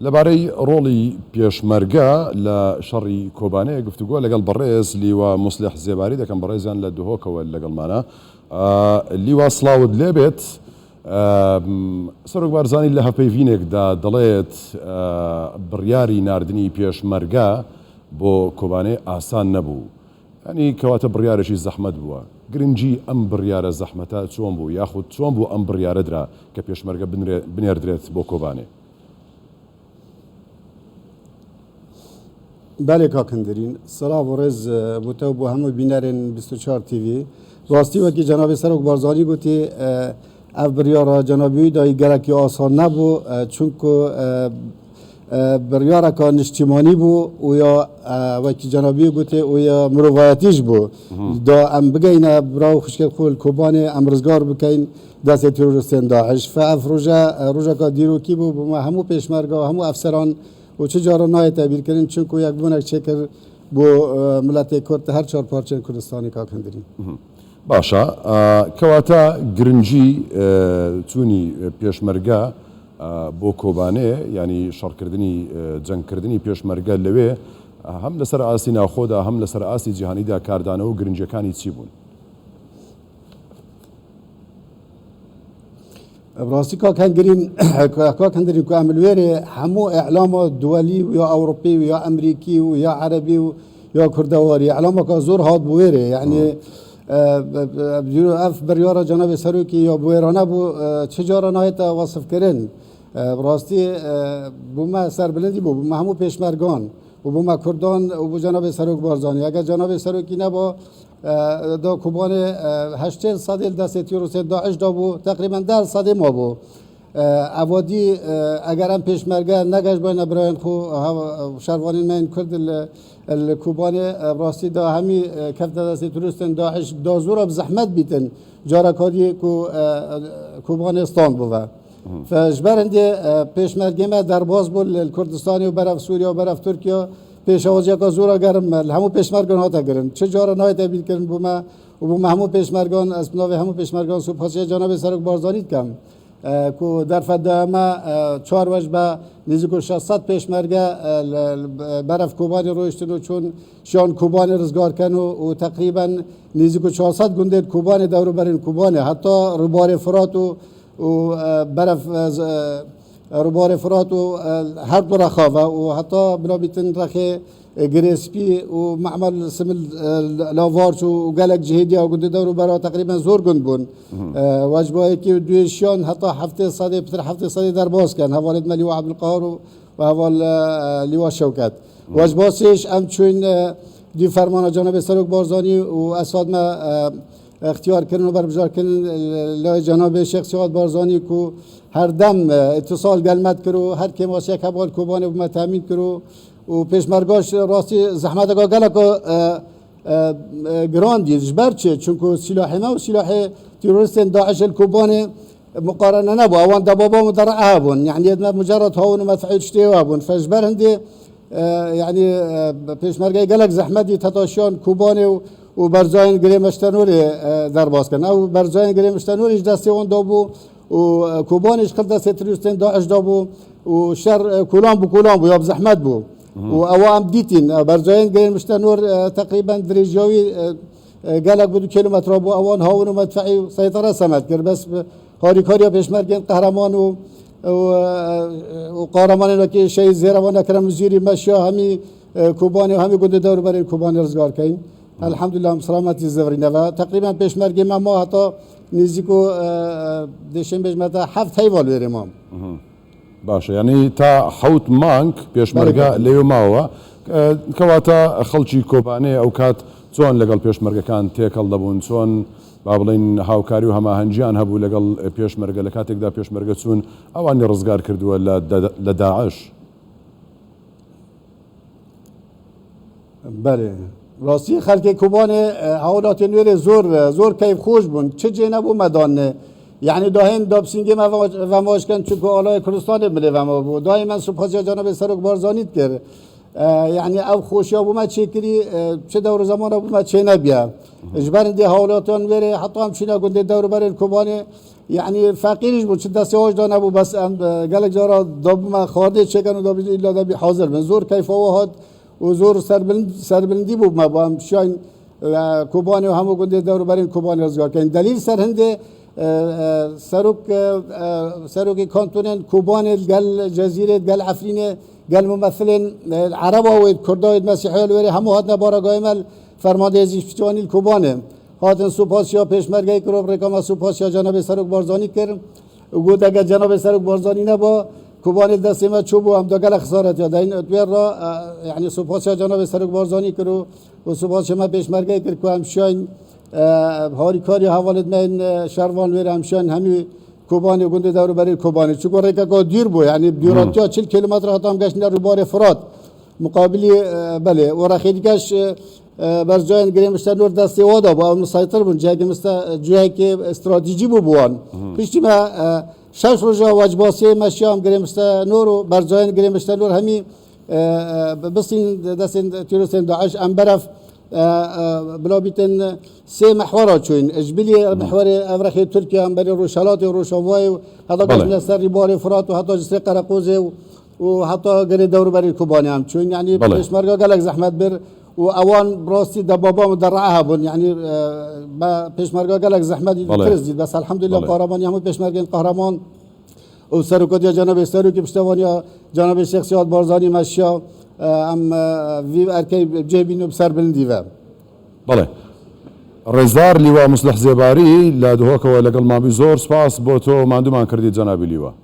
لەبارەی ڕۆڵی پێشمەرگە لە شەڕی کۆبانەیە گفتوگۆ لەگەڵ بەڕێز لیوە موسلح زێباری دەکەم بەڕێزیان لە دهۆکەوە لەگەڵمانە. لیوە سڵاوت لێبێت. سەرۆک بارزانی لە هەپەیڤینێکدا دەڵێت بڕیاری ناردنی پێشمەرگە بۆ کۆبانێ ئاسان نەبوو، ینی کەواتە بڕیارێکی زەحمەت بووە. گرنگی ئەم بڕیارە زەحمەتە چۆن بوو، یاخود چۆن بوو ئەم بڕیارەدرا کە پێشمەرگە بنێردرێت بۆ کۆبانێ؟ بله کاکندرین سلام و رز بوده و همه بینرین 24 تیوی راستی وکی جناب سرک بارزانی گوتی اف بریارا جنابی دایی گرکی آسان نبو چونکو بریارا که نشتیمانی بو و یا وکی جنابی گوتی و یا مروایتیش بو دا ام بگین براو خشکت خول کوبان امرزگار بکین دست تروریستین داعش فاف روژا که دیرو کی بو بما همو پیشمرگا همو افسران و چه جارا نای تعبیر کردن چون که یک بونک چکر بو ملت کرد هر چهار پارچه کردستانی که کندرین. باشا کەواتە گرنگی چوونی پێشمەرگە بۆ کۆبانێ ینی شەڕکردنی جەنگکردنی پێشمەرگە لەوێ هەم لەسەر ئاسی ناوخۆدا هەم لەسەر ئاسی جیهانیدا کاردانەوە و گرنجەکانی چی بوون؟ براستی کاکندرین که عملویره همو اعلام دولی و یا اوروپی و یا امریکی و یا عربی و یا کردواری اعلام که زور هاد بویره یعنی اف بریار جناب سروکی یا بویرانه بو چجارا نهایت وصف کردن براستی بوما سربلندی بو بوما همو پیشمرگان و بوما کردان و بو جناب سروک بارزانی اگر جناب سروکی نبا دا کوبان 80 سال دست تروریست داعش دا بو تقریبا 10 سال ما بو اوادی اگر هم پیشمرگه نگشت باید براین خو شروانین من کرد الكوبان راستی دا همی کفت دست تروریستن داعش دا زورا بزحمت بیتن جارا کاری کو کوبان استان بوده فجبرنده پیشمرگه ما در باز بول کردستانی و برف سوریا و برف ترکیه پیش آوازی که زورا گرم همو پیشمرگان ها تا گرن چه جارا نهایت بیل کردن بوما و بوما همو پیشمرگان از نوع همو پیشمرگان سپاسی جناب سرک بارزانید کم کو در فدامه 4 وجه به نزدیک 600 پیشمرگه برف کوبانی رویشتن و چون شان کوبانی رزگار کن و تقریبا نزدیک 400 گنده کوبانی دور برین کوبانی حتی روبار فرات و برف روبار فرات و هر دو رخاوه و حتی بنابیتن رخی گریسپی و معمل سمل لاوارچ و گلک جهیدی و گنده دور برا تقریبا زور گند بون واجبایی که دویشیان حتی هفته صدی پتر هفته صدی در باز کن حوالت ملیو عبدالقهار و حوال لیوا شوکت واجباسیش ام چون دی فرمان جناب سرک بارزانی و اساد ما اختیار کردن و برگزار کردن لای جناب شیخ سعاد بارزانی کو هر دم اتصال گلمت کرو هر کی واسه یک حوال کوبانه و تامین کرو و پیشمرگاش راستی زحمت اگه گلک گراندی جبرچه چونکو سلاح ما و سلاح تروریست داعش الكوباني مقارنه نبو اوان دبابا مدرعه بون يعني مجرد هون ومدفعي تشتيوا بون فجبر هندي يعني پیشمرگه گلک زحمتی تتاشیان کوباني و برزاین گریمشتنوری در باز کن او برزاین گریمشتنوریش دستی اون دابو و کوبانیش خل دستی تروریستین داعش دابو و شر کلام بو یا بزحمت بو و اوام دیتین برزاین گریمشتنور تقریبا دریجاوی گلک بدو کیلومتر بو اوان هاون و مدفعی سیطره سمت کرد بس کاری پیشمرگه قهرمان و قهرمانی که شهید زیروان اکرم وزیری مشیا همی کوبانی و همی گنده دور برای کوبانی رزگار کن الحمدلله سلامتی زورینه و تقریبا پیشمرگه ما حتی نزدیکو دشم بجمتا 7 حیوال بریم باشه یعنی تا 7 مانگ پیشمرگه لیو ماوه کەواتە خەڵکی کۆبانێ ئەو کات چۆن لەگەڵ پێشمەرگەکان تێکەڵ دەبوون چۆن با بڵین هاوکاری و هەماهەنگیان هەبوو لەگەڵ پێشمەرگە لە کاتێکدا پێشمەرگە چوون ئەوانی ڕزگار کردووە لە داعش. بله راستی خلک کوبانێ هەوڵاتی نوێرێ زۆر کەیف خۆش بوون چ جێ نەبوو مەدانێ یعنی داهن دابسینگی و ماشکن چونکو آلای کردستان ملی و ما بود دائما من سپاسی جناب سرک بارزانید کرد یعنی او خوشی ابو ما چه کری چه دور زمان ابو ما چه نبیا اجبار دی حالاتون وره حتی هم چینا گنده دور بر کوبانه يعني فقیرش بود چه دستی هاش دانه بود بس گلک جارا داب ما خورده چکن و داب ایلا دابی حاضر من زور کیف و هاد و زور سربلندی بود ما با هم شاین کوبانی و همو گنده دور برین کوبانی رزگار کن دلیل سر هنده سروک کانتونن کوبان قال جزيرة قال عفرينة قال ممثلين العرب والكرداء المسيحية الوري همو هاتنا بارا قائمل فرمانده زیشتوانی الكوبانه هاتن سوپاسیا پیشمرگی کروب رکام سوپاسیا جناب سروک بارزانی کرد و گفت اگر جناب سروک بارزانی نبا کوبان دستی ما چوبو هم دگل خسارت یاد این اتویر را یعنی سوپاسیا جناب سروک بارزانی کرد و سوپاسیا ما پیشمرگی کرد که همشاین هاری کاری حوالت من شروان ویر همشان همی کوبانی گنده دور برای کوبانی چون رکا که دیر بو یعنی دیراتیا 40 کیلومتر هاتم گشت رو بار فرات مقابلی بله و رخیدگش برجاین گریمشتر نور دستی وادا با مسیطر بون جایی جایی که استراتژی بو بوان پیشتی ما شش روزا واجباسی مشیام گریمشتر نور و برجاین گریمشتر نور همی بسین دستین تیروسین داعش امبرف بلا بیتن سه محور چون اجبلی محور افرخی ترکیه هم برای روشالات و روشاوای و حتی قسم سر ریبار فرات و حتی جسر قرقوزه و حتی گری دور برای کوبانی هم چون یعنی پیشمرگا گلک زحمت بر و اوان براستی دبابا مدرعه بون یعنی با پیشمرگا گلک زحمت فرز دید بس الحمدلله قهرمانی همون پیشمرگین قهرمان و سرکوتی جناب سروکی پشتوانی جناب شیخ سیاد بارزانی مشیا ام وی ارکی جیبینو بسر بلندی و بله ڕێزدار لیوا مسلح زێباری لە دهۆکەوە لەگەڵ مابی زۆر سپاس بۆ تۆ مادومان کردی جەنابی لیوە